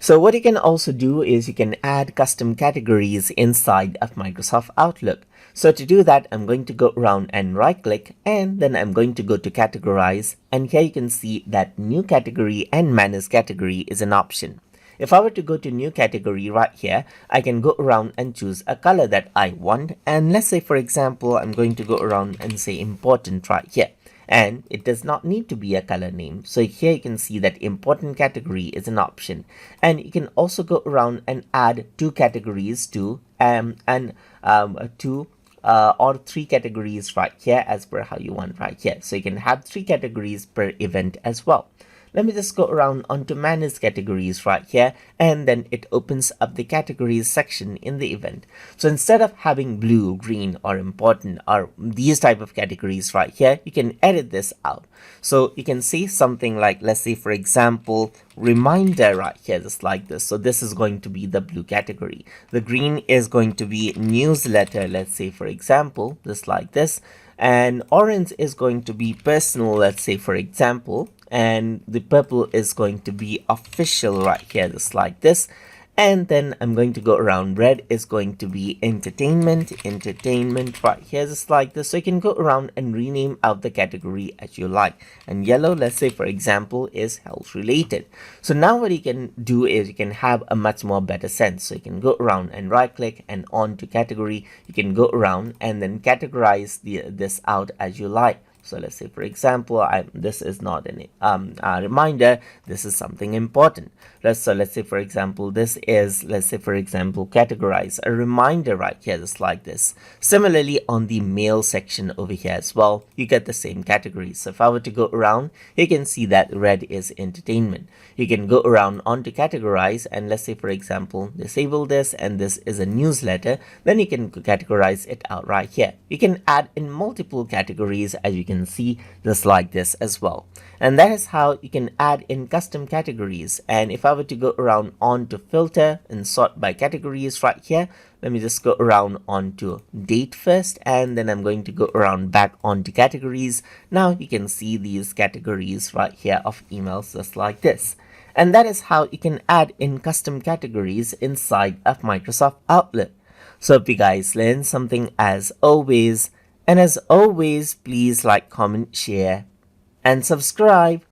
So what you can also do is you can add custom categories inside of Microsoft Outlook. So to do that, I'm going to go around and right click, and then I'm going to go to categorize, and here you can see that new category and manage category is an option. If I were to go to new category right here, I can go around and choose a color that I want, and let's say for example I'm going to go around and say important right here. And it does not need to be a color name. So here you can see that important category is an option, and you can also go around and add two categories to two or three categories right here as per how you want right here. So you can have three categories per event as well. Let me just go around onto manage categories right here, and then it opens up the categories section in the event. So instead of having blue, green, or important or these type of categories right here, you can edit this out. So you can see something like, let's say for example, reminder right here, just like this. So this is going to be the blue category. The green is going to be newsletter, let's say for example, just like this. And orange is going to be personal, let's say for example, and the purple is going to be official right here, just like this. And then I'm going to go around, red is going to be entertainment right here, just like this. So you can go around and rename out the category as you like. And yellow, let's say for example, is health related. So now what you can do is you can have a much more better sense. So you can go around and right click and on to category. You can go around and then categorize this out as you like. So let's say for example, this is not a reminder, this is something important. Let's say for example, this is, let's say for example, categorize a reminder right here, just like this. Similarly on the mail section over here as well, you get the same categories. So if I were to go around, you can see that red is entertainment. You can go around onto categorize, and let's say for example, disable this, and this is a newsletter, then you can categorize it out right here. You can add in multiple categories, as you can see, just like this as well. And that is how you can add in custom categories. And if I were to go around on to filter and sort by categories right here, let me just go around onto date first, and then I'm going to go around back onto categories. Now you can see these categories right here of emails just like this. And that is how you can add in custom categories inside of Microsoft Outlook. So if you guys learned something as always, please like, comment, share, and subscribe.